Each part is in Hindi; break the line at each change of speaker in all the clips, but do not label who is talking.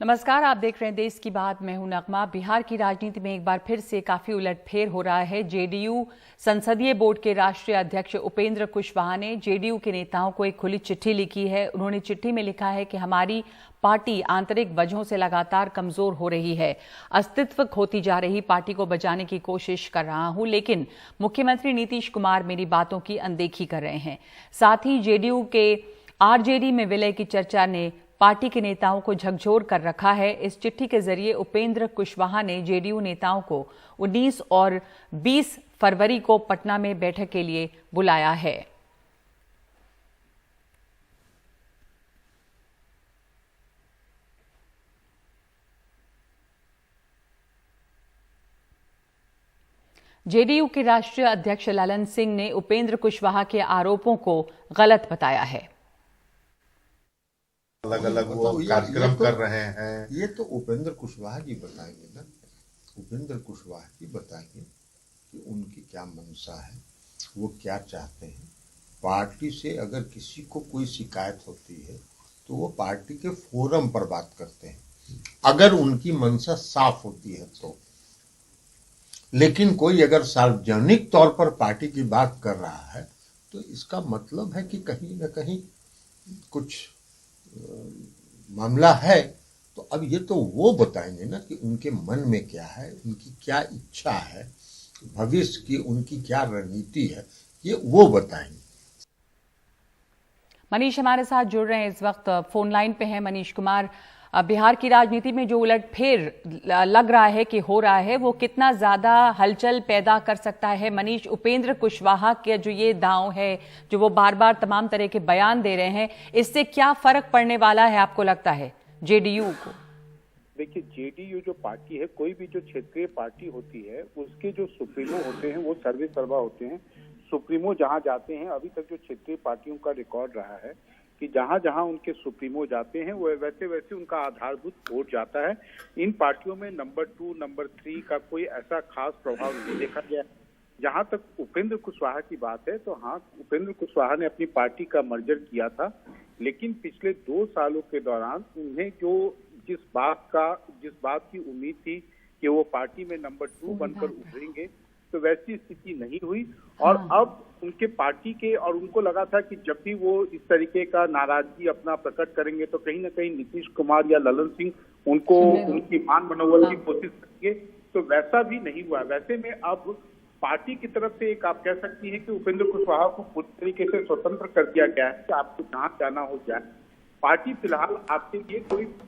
नमस्कार, आप देख रहे हैं देश की बात। मैं हूं नगमा। बिहार की राजनीति में एक बार फिर से काफी उलटफेर हो रहा है। जेडीयू संसदीय बोर्ड के राष्ट्रीय अध्यक्ष उपेंद्र कुशवाहा ने जेडीयू के नेताओं को एक खुली चिट्ठी लिखी है। उन्होंने चिट्ठी में लिखा है कि हमारी पार्टी आंतरिक वजहों से लगातार कमजोर हो रही है। अस्तित्व खोती जा रही पार्टी को बचाने की कोशिश कर रहा हूं, लेकिन मुख्यमंत्री नीतीश कुमार मेरी बातों की अनदेखी कर रहे हैं। साथ ही जेडीयू के आरजेडी में विलय की चर्चा ने पार्टी के नेताओं को झकझोर कर रखा है। इस चिट्ठी के जरिए उपेंद्र कुशवाहा ने जेडीयू नेताओं को 19 और 20 फरवरी को पटना में बैठक के लिए बुलाया है। जेडीयू के राष्ट्रीय अध्यक्ष ललन सिंह ने उपेंद्र कुशवाहा के आरोपों को गलत बताया है।
अलग अलग वो कार्यक्रम कर रहे हैं।
ये तो उपेंद्र कुशवाहा जी बताएंगे ना। उपेंद्र कुशवाहा जी बताएंगे कि उनकी क्या मंशा है, वो क्या चाहते हैं। पार्टी से अगर किसी को कोई शिकायत होती है तो वो पार्टी के फोरम पर बात करते हैं, अगर उनकी मंशा साफ होती है तो। लेकिन कोई अगर सार्वजनिक तौर पर पार्टी की बात कर रहा है तो इसका मतलब है कि कहीं ना कहीं कुछ मामला है। तो अब ये तो वो बताएंगे ना कि उनके मन में क्या है, उनकी क्या इच्छा है, भविष्य की उनकी क्या रणनीति है, ये वो बताएंगे।
मनीष हमारे साथ जुड़ रहे हैं, इस वक्त फोन लाइन पे हैं। मनीष कुमार, बिहार की राजनीति में जो उलटफेर लग रहा है कि हो रहा है, वो कितना ज्यादा हलचल पैदा कर सकता है? मनीष, उपेंद्र कुशवाहा के जो ये दांव है, जो वो बार बार तमाम तरह के बयान दे रहे हैं, इससे क्या फर्क पड़ने वाला है आपको लगता है जेडीयू को?
देखिए, जेडीयू जो पार्टी है, कोई भी जो क्षेत्रीय पार्टी होती है, उसके जो सुप्रीमो होते हैं वो सर्वे सर्वा होते हैं। सुप्रीमो जहां जाते हैं, अभी तक जो क्षेत्रीय पार्टियों का रिकॉर्ड रहा है कि जहां जहां उनके सुप्रीमो जाते हैं वो वैसे वैसे उनका आधारभूत वोट जाता है। इन पार्टियों में नंबर 2, नंबर 3 का कोई ऐसा खास प्रभाव नहीं देखा गया। जहां तक उपेंद्र कुशवाहा की बात है, तो हाँ, उपेंद्र कुशवाहा ने अपनी पार्टी का मर्जर किया था, लेकिन पिछले 2 सालों के दौरान उन्हें जिस बात की उम्मीद थी कि वो पार्टी में नंबर 2 बनकर उभरेंगे, तो वैसी स्थिति नहीं हुई। और अब उनके पार्टी के, और उनको लगा था कि जब भी वो इस तरीके का नाराजगी अपना प्रकट करेंगे तो कहीं ना कहीं नीतीश कुमार या ललन सिंह उनको उनकी मान मनोबल की कोशिश करेंगे, तो वैसा भी नहीं हुआ। वैसे में अब पार्टी की तरफ से एक आप कह सकती हैं कि उपेंद्र कुशवाहा को पूरी तरीके से स्वतंत्र कर दिया गया है कि आपको जहाँ जाना हो जाए। पार्टी फिलहाल आपके लिए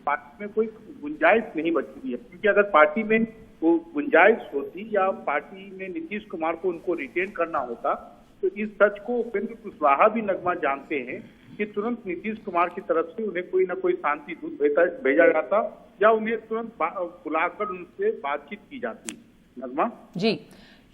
पार्टी में कोई गुंजाइश नहीं बची हुई है, क्योंकि अगर पार्टी में वो गुंजाइश होती या पार्टी में नीतीश कुमार को उनको रिटेन करना होता, तो इस सच को उपेंद्र कुशवाहा भी नगमा जानते हैं कि तुरंत नीतीश कुमार की तरफ से उन्हें कोई ना कोई शांति दूत भेजा जाता या उन्हें तुरंत बुलाकर उनसे बातचीत की जाती। नगमा
जी,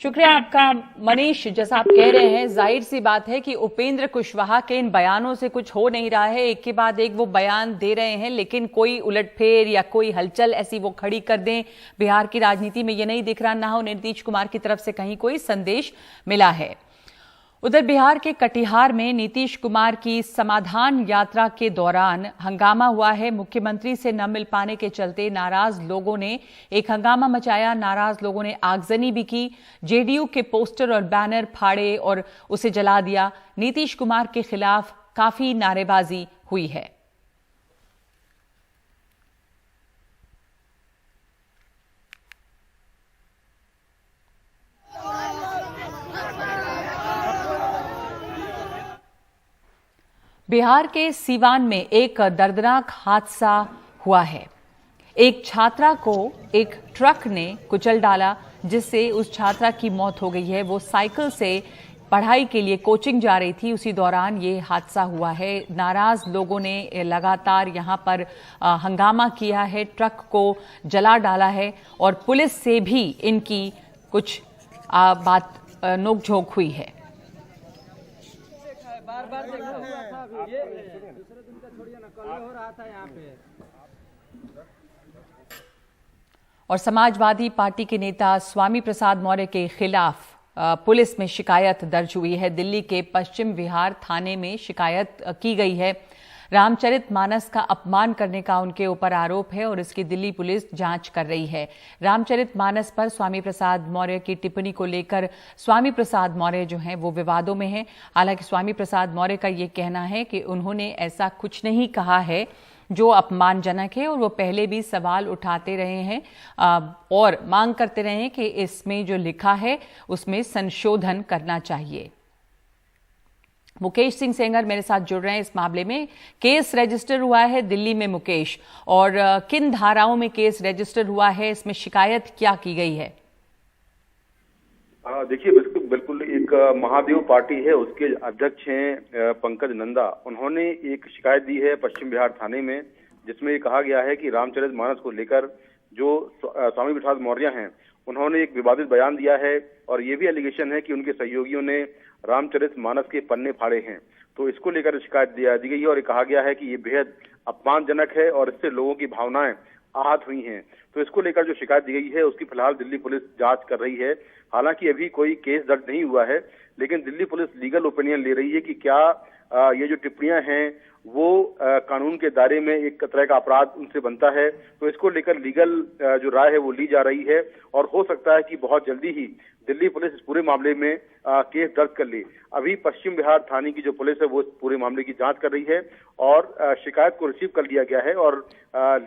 शुक्रिया आपका। मनीष, जैसा आप कह रहे हैं, जाहिर सी बात है कि उपेंद्र कुशवाहा के इन बयानों से कुछ हो नहीं रहा है। एक के बाद एक वो बयान दे रहे हैं, लेकिन कोई उलटफेर या कोई हलचल ऐसी वो खड़ी कर दें बिहार की राजनीति में, ये नहीं दिख रहा। ना हो नीतीश कुमार की तरफ से कहीं कोई संदेश मिला है। उधर बिहार के कटिहार में नीतीश कुमार की समाधान यात्रा के दौरान हंगामा हुआ है। मुख्यमंत्री से न मिल पाने के चलते नाराज लोगों ने एक हंगामा मचाया। नाराज लोगों ने आगजनी भी की, जेडीयू के पोस्टर और बैनर फाड़े और उसे जला दिया। नीतीश कुमार के खिलाफ काफी नारेबाजी हुई है। बिहार के सीवान में एक दर्दनाक हादसा हुआ है। एक छात्रा को एक ट्रक ने कुचल डाला, जिससे उस छात्रा की मौत हो गई है। वो साइकिल से पढ़ाई के लिए कोचिंग जा रही थी, उसी दौरान ये हादसा हुआ है। नाराज लोगों ने लगातार यहां पर हंगामा किया है, ट्रक को जला डाला है और पुलिस से भी इनकी कुछ बात नोकझोंक हुई है। बार देखा हुआ था, ये दूसरे दिन का छोड़िए ना, कल हो रहा था यहाँ पे। और समाजवादी पार्टी के नेता स्वामी प्रसाद मौर्य के खिलाफ पुलिस में शिकायत दर्ज हुई है। दिल्ली के पश्चिम विहार थाने में शिकायत की गई है। रामचरितमानस का अपमान करने का उनके ऊपर आरोप है और इसकी दिल्ली पुलिस जांच कर रही है। रामचरितमानस पर स्वामी प्रसाद मौर्य की टिप्पणी को लेकर स्वामी प्रसाद मौर्य जो हैं वो विवादों में हैं। हालांकि स्वामी प्रसाद मौर्य का ये कहना है कि उन्होंने ऐसा कुछ नहीं कहा है जो अपमानजनक है और वो पहले भी सवाल उठाते रहे हैं और मांग करते रहे हैं कि इसमें जो लिखा है उसमें संशोधन करना चाहिए। मुकेश सिंह सेंगर मेरे साथ जुड़ रहे हैं। इस मामले में केस रजिस्टर हुआ है दिल्ली में मुकेश, और किन धाराओं में केस रजिस्टर हुआ है, इसमें शिकायत क्या की गई है?
देखिए, बिल्कुल एक महादेव पार्टी है, उसके अध्यक्ष हैं पंकज नंदा। उन्होंने एक शिकायत दी है पश्चिम बिहार थाने में, जिसमें कहा गया है कि रामचरितमानस को लेकर जो स्वामी प्रसाद मौर्य हैं उन्होंने एक विवादित बयान दिया है और ये भी एलिगेशन है कि उनके सहयोगियों ने रामचरितमानस के पन्ने फाड़े हैं। तो इसको लेकर शिकायत दी गई है और कहा गया है कि ये बेहद अपमानजनक है और इससे लोगों की भावनाएं आहत हुई हैं। तो इसको लेकर जो शिकायत दी गई है उसकी फिलहाल दिल्ली पुलिस जांच कर रही है। हालांकि अभी कोई केस दर्ज नहीं हुआ है, लेकिन दिल्ली पुलिस लीगल ओपिनियन ले रही है कि क्या ये जो टिप्पणियां हैं वो कानून के दायरे में एक तरह का अपराध उनसे बनता है। तो इसको लेकर लीगल जो राय है वो ली जा रही है और हो सकता है कि बहुत जल्दी ही दिल्ली पुलिस इस पूरे मामले में केस दर्ज कर ले। अभी पश्चिम बिहार थाने की जो पुलिस है वो इस पूरे मामले की जांच कर रही है और शिकायत को रिसीव कर लिया गया है और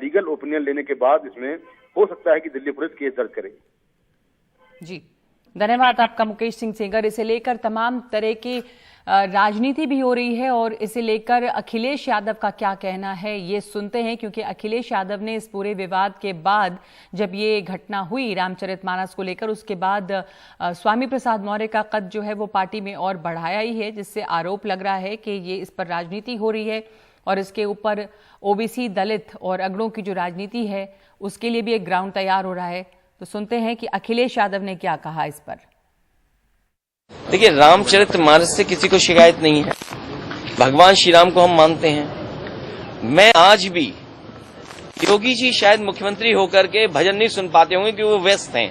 लीगल ओपिनियन लेने के बाद इसमें हो सकता है कि दिल्ली पुलिस केस दर्ज करे।
जी, धन्यवाद आपका मुकेश सिंह सेंगर। इसे लेकर तमाम तरह की राजनीति भी हो रही है और इसे लेकर अखिलेश यादव का क्या कहना है ये सुनते हैं, क्योंकि अखिलेश यादव ने इस पूरे विवाद के बाद जब ये घटना हुई रामचरितमानस को लेकर, उसके बाद स्वामी प्रसाद मौर्य का कद जो है वो पार्टी में और बढ़ाया ही है, जिससे आरोप लग रहा है कि ये इस पर राजनीति हो रही है और इसके ऊपर ओबीसी, दलित और अगड़ों की जो राजनीति है उसके लिए भी एक ग्राउंड तैयार हो रहा है। तो सुनते हैं कि अखिलेश यादव ने क्या कहा इस पर।
देखिए, रामचरितमानस से किसी को शिकायत नहीं है। भगवान श्री राम को हम मानते हैं। मैं आज भी, योगी जी शायद मुख्यमंत्री होकर के भजन नहीं सुन पाते होंगे क्योंकि वो व्यस्त हैं।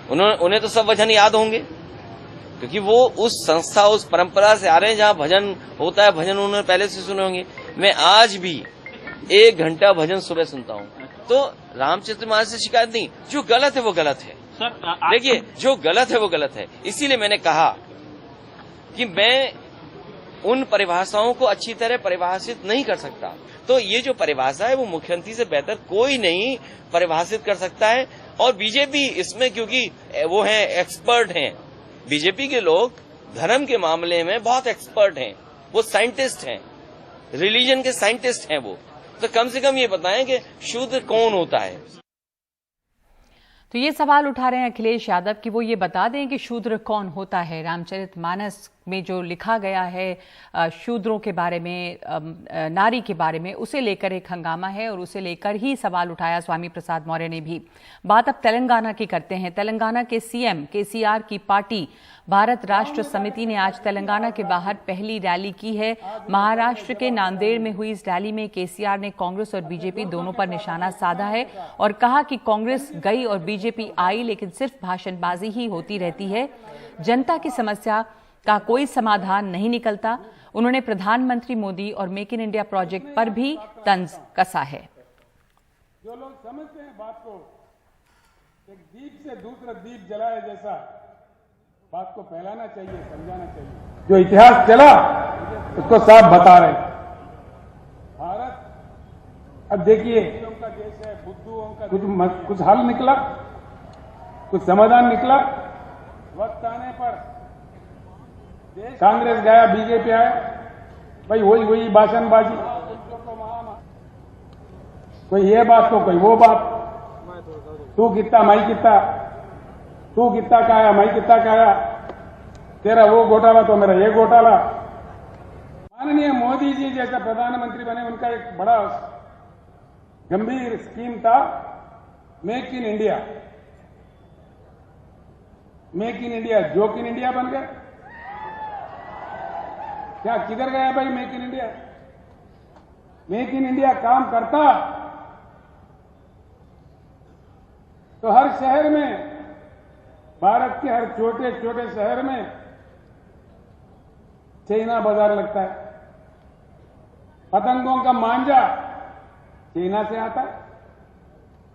उन्हें तो सब भजन याद होंगे क्योंकि वो उस संस्था, उस परंपरा से आ रहे हैं जहां भजन होता है। भजन उन्होंने पहले से सुने होंगे। मैं आज भी 1 घंटा भजन सुबह सुनता हूं। तो रामचरितमानस से शिकायत नहीं। जो गलत है वो गलत है। देखिए, जो गलत है वो गलत है। इसीलिए मैंने कहा कि मैं उन परिभाषाओं को अच्छी तरह परिभाषित नहीं कर सकता। तो ये जो परिभाषा है वो मुख्यमंत्री से बेहतर कोई नहीं परिभाषित कर सकता है। और बीजेपी इसमें, क्योंकि वो हैं एक्सपर्ट हैं, बीजेपी के लोग धर्म के मामले में बहुत एक्सपर्ट हैं। वो साइंटिस्ट हैं, रिलीजन के साइंटिस्ट हैं वो। तो कम से कम ये बताएं कि शूद्र कौन होता है।
तो ये सवाल उठा रहे हैं अखिलेश यादव कि वो ये बता दें कि शूद्र कौन होता है। रामचरितमानस में जो लिखा गया है शूद्रों के बारे में, नारी के बारे में, उसे लेकर एक हंगामा है और उसे लेकर ही सवाल उठाया स्वामी प्रसाद मौर्य ने भी। बात अब तेलंगाना की करते हैं। तेलंगाना के सीएम केसीआर की पार्टी भारत राष्ट्र समिति ने आज तेलंगाना के बाहर पहली रैली की है। महाराष्ट्र के नांदेड़ में हुई इस रैली में केसीआर ने कांग्रेस और बीजेपी दोनों पर निशाना साधा है और कहा कि कांग्रेस गई और बीजेपी आई, लेकिन सिर्फ भाषणबाजी ही होती रहती है। जनता की समस्या का कोई समाधान नहीं निकलता। उन्होंने प्रधानमंत्री मोदी और मेक इन इंडिया प्रोजेक्ट पर भी तंज कसा है।
जो लोग समझते हैं बात को, एक दीप से दूसरा दीप जलाए जैसा बात को फैलाना चाहिए, समझाना चाहिए। जो इतिहास चला उसको साफ बता रहे। भारत अब देखिए का देश है, बुद्धुओं का कुछ हल निकला, कुछ समाधान निकला। वक्त आने पर कांग्रेस गया, बीजेपी आया, भाई वही भाषणबाजी, कोई ये बात तो कोई वो बात। तू कितना मैं कितना, तू कितना का आया मैं कितना का आया, तेरा वो घोटाला तो मेरा ये घोटाला। माननीय मोदी जी जैसा प्रधानमंत्री बने, उनका एक बड़ा गंभीर स्कीम था make in India. Make in India joke in India बन गया। क्या किधर गया भाई make in India? Make in India काम करता तो हर शहर में, भारत के हर छोटे छोटे शहर में चाइना बाजार लगता है, पतंगों का मांझा चाइना से आता है,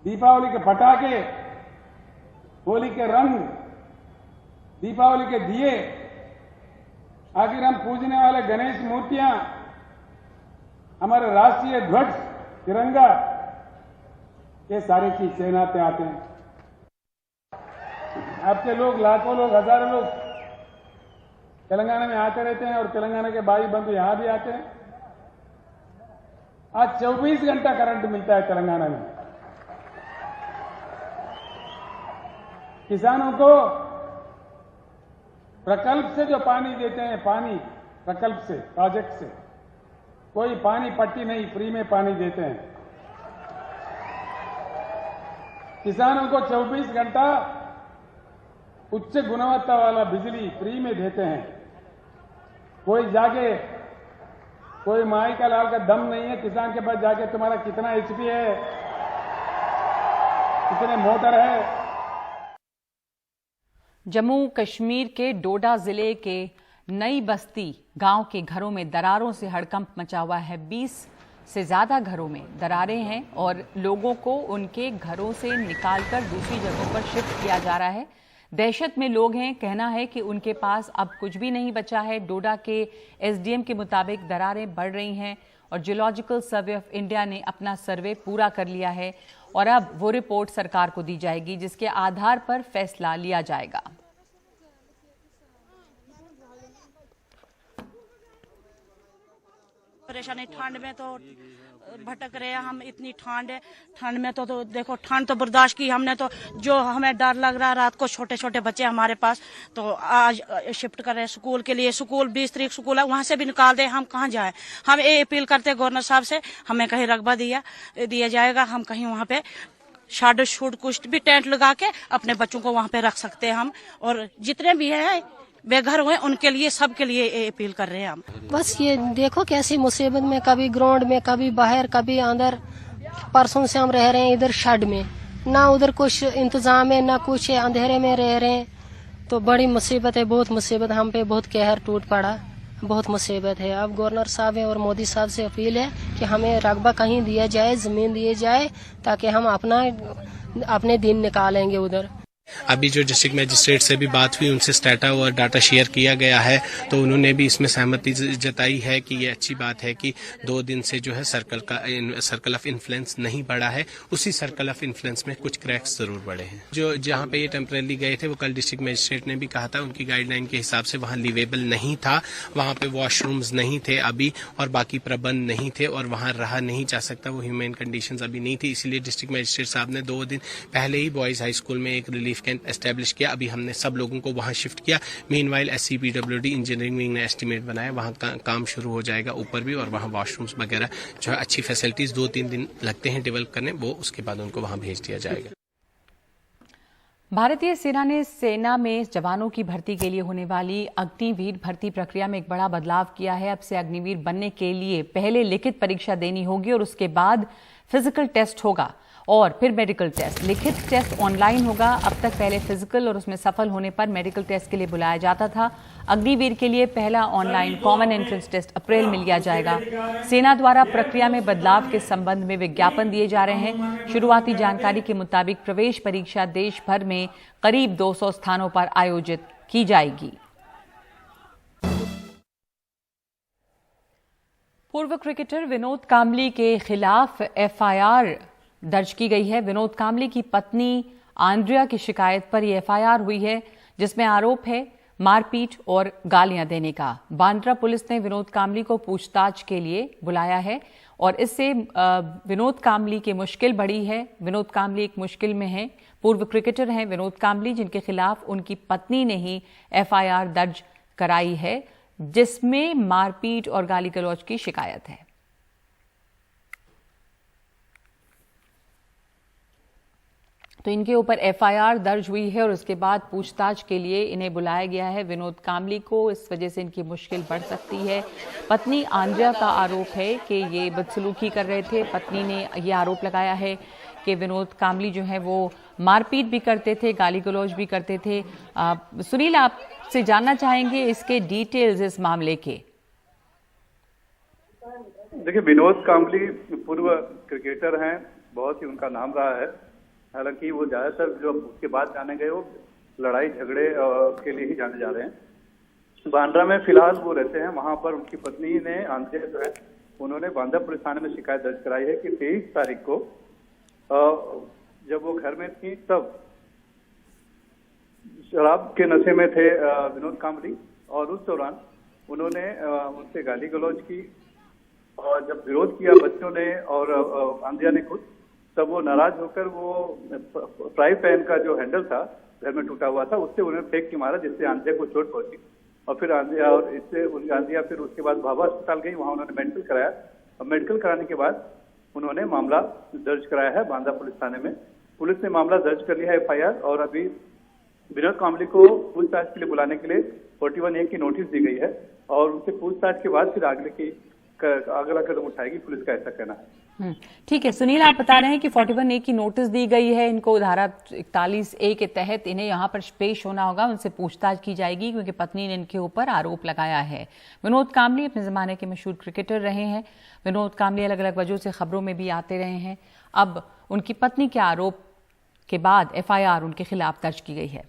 दीपावली के पटाखे, होली के रंग, दीपावली के दिए, आखिर हम पूजने वाले गणेश मूर्तियां, हमारे राष्ट्रीय ध्वज तिरंगा, ये सारी चीज चाइना से आते हैं। आपके लोग, लाखों लोग, हजारों लोग तेलंगाना में आते रहते हैं और तेलंगाना के भाई बंधु यहां भी आते हैं। आज 24 घंटा करंट मिलता है तेलंगाना में। किसानों को प्रकल्प से जो पानी देते हैं, पानी प्रकल्प से, प्रोजेक्ट से, कोई पानी पट्टी नहीं, फ्री में पानी देते हैं। किसानों को 24 घंटा उच्च गुणवत्ता वाला बिजली फ्री में देते हैं। कोई जाके, कोई माई का लाल का दम नहीं है किसान के पास जाके तुम्हारा कितना एचपी है, कितने मोटर है।
जम्मू कश्मीर के डोडा जिले के नई बस्ती गांव के घरों में दरारों से हड़कंप मचा हुआ है। 20 से ज्यादा घरों में दरारें हैं और लोगों को उनके घरों से निकालकर दूसरी जगहों पर शिफ्ट किया जा रहा है। दहशत में लोग हैं, कहना है कि उनके पास अब कुछ भी नहीं बचा है। डोडा के एसडीएम के मुताबिक दरारें बढ़ रही हैं और जियोलॉजिकल सर्वे ऑफ इंडिया ने अपना सर्वे पूरा कर लिया है और अब वो रिपोर्ट सरकार को दी जाएगी, जिसके आधार पर फैसला लिया जाएगा।
परेशानी ठंड में तो भटक रहे हैं हम, इतनी ठंड है। ठंड में तो देखो, ठंड तो बर्दाश्त की हमने, तो जो हमें डर लग रहा है रात को, छोटे छोटे बच्चे हमारे पास, तो आज शिफ्ट कर रहे हैं स्कूल के लिए। स्कूल 20 तारीख स्कूल है, वहां से भी निकाल दे, हम कहाँ जाएं। हम ये अपील करते हैं गवर्नर साहब से, हमें कहीं रकबा दिया जाएगा, हम कहीं वहां पे शाड शूट कुछ भी टेंट लगा के अपने बच्चों को वहां पे रख सकते हैं हम। और जितने भी हैं बेघर हुए उनके लिए, सबके लिए अपील कर रहे हैं हम।
बस ये देखो कैसी मुसीबत में, कभी ग्राउंड में, कभी बाहर, कभी अंदर। परसों से हम रह रहे हैं इधर शेड में, ना उधर कुछ इंतजाम है, ना कुछ है, अंधेरे में रह रहे हैं। तो बड़ी मुसीबत है, बहुत मुसीबत, हम पे बहुत कहर टूट पड़ा, बहुत मुसीबत है। अब गवर्नर साहब है और मोदी साहब से अपील है कि हमें रकबा कहीं दिया जाए, जमीन दिए जाए, ताकि हम अपने दिन निकालेंगे उधर।
अभी जो डिस्ट्रिक्ट मजिस्ट्रेट से भी बात हुई, उनसे स्टेटा और डाटा शेयर किया गया है, तो उन्होंने भी इसमें सहमति जताई है कि ये अच्छी बात है कि 2 दिन से जो है सर्कल ऑफ इन्फ्लुएंस नहीं बढ़ा है। उसी सर्कल ऑफ इन्फ्लुएंस में कुछ क्रैक्स जरूर बढ़े हैं। जो जहां पे ये टेम्परेरी गए थे, वो कल डिस्ट्रिक्ट मजिस्ट्रेट ने भी कहा था, उनकी गाइडलाइन के हिसाब से वहां लिवेबल नहीं था, वहां पे वॉशरूम्स नहीं थे अभी, और बाकी प्रबंध नहीं थे, और वहां रहा नहीं जा सकता, वो ह्यूमन कंडीशंस अभी नहीं थी। इसलिए डिस्ट्रिक्ट मजिस्ट्रेट साहब ने 2 दिन पहले ही बॉयज हाई स्कूल में एक रिलीफ कैंप एस्टेब्लिश किया। अभी हमने सब लोगों को वहां शिफ्ट किया। मीनवाइल SCPWD इंजीनियरिंग विंग ने एस्टीमेट बनाया, वहां काम शुरू हो जाएगा ऊपर भी, और वहां वॉशरूम्स वगैरह जो है अच्छी फैसिलिटीज 2-3 दिन लगते हैं डेवलप करने, वो उसके बाद उनको वहां भेज दिया जाएगा।
भारतीय सेना ने सेना में जवानों की भर्ती के लिए होने वाली अग्निवीर भर्ती प्रक्रिया में एक बड़ा बदलाव किया है। अब से अग्निवीर बनने के लिए पहले लिखित परीक्षा देनी होगी और उसके बाद फिजिकल टेस्ट होगा और फिर मेडिकल टेस्ट। लिखित टेस्ट ऑनलाइन होगा। अब तक पहले फिजिकल और उसमें सफल होने पर मेडिकल टेस्ट के लिए बुलाया जाता था। अग्निवीर के लिए पहला ऑनलाइन कॉमन एंट्रेंस टेस्ट अप्रैल में लिया जाएगा। सेना द्वारा प्रक्रिया में बदलाव के संबंध में विज्ञापन दिए जा रहे हैं। शुरुआती जानकारी के मुताबिक प्रवेश परीक्षा देश भर में करीब 200 स्थानों पर आयोजित की जाएगी। पूर्व क्रिकेटर विनोद कांबली के खिलाफ FIR दर्ज की गई है। विनोद कांबली की पत्नी आंद्रिया की शिकायत पर यह FIR हुई है, जिसमें आरोप है मारपीट और गालियां देने का। बांद्रा पुलिस ने विनोद कांबली को पूछताछ के लिए बुलाया है और इससे विनोद कांबली की मुश्किल बढ़ी है। विनोद कांबली एक मुश्किल में है। पूर्व क्रिकेटर हैं विनोद कांबली, जिनके खिलाफ उनकी पत्नी ने ही FIR दर्ज कराई है, जिसमें मारपीट और गाली गलौज की शिकायत है। तो इनके ऊपर FIR दर्ज हुई है और उसके बाद पूछताछ के लिए इन्हें बुलाया गया है विनोद कांबली को। इस वजह से इनकी मुश्किल बढ़ सकती है। पत्नी आंद्रिया का आरोप है कि ये बदसलूकी कर रहे थे। पत्नी ने ये आरोप लगाया है कि विनोद कांबली जो है वो मारपीट भी करते थे, गाली गलौज भी करते थे। सुनील, आपसे जानना चाहेंगे इसके डिटेल्स इस मामले के।
देखिए, विनोद कांबली पूर्व क्रिकेटर हैं, बहुत ही उनका नाम रहा है। हालांकि वो ज्यादातर जो उसके बाद जाने गए वो लड़ाई झगड़े के लिए ही जाने जा रहे हैं। बांद्रा में फिलहाल वो रहते हैं, वहां पर उनकी पत्नी ने आंध्र जो है उन्होंने बांद्रा पुलिस थाने में शिकायत दर्ज कराई है कि 23 तारीख को जब वो घर में थी तब शराब के नशे में थे विनोद कांबली, और उस दौरान उन्होंने उनसे गाली गलौज की, और जब विरोध किया बच्चों ने और आंधिया ने खुद, तब वो नाराज होकर वो फ्राई पैन का जो हैंडल था घर में टूटा हुआ था उससे उन्हें फेंक के मारा, जिससे आंधिया को चोट पहुंची। और फिर आंधिया और इससे आंधिया फिर उसके बाद भाभा अस्पताल गई, वहां उन्होंने मेडिकल कराया, और मेडिकल कराने के बाद उन्होंने मामला दर्ज कराया है बांदा पुलिस थाने में। पुलिस ने मामला दर्ज कर लिया है FIR, और अभी विनोद कांबली को पूछताछ के लिए बुलाने के लिए 41A की नोटिस दी गई है, और उनसे पूछताछ के बाद फिर अगला कदम उठाएगी पुलिस का, ऐसा कहना है।
ठीक है सुनील, आप बता रहे हैं कि 41A की नोटिस दी गई है, इनको धारा 41A के तहत इन्हें यहाँ पर पेश होना होगा, उनसे पूछताछ की जाएगी क्योंकि पत्नी ने इनके ऊपर आरोप लगाया है। विनोद कांबली अपने जमाने के मशहूर क्रिकेटर रहे हैं। विनोद कांबली अलग अलग वजहों से खबरों में भी आते रहे हैं। अब उनकी पत्नी के आरोप के बाद FIR उनके खिलाफ दर्ज की गई है।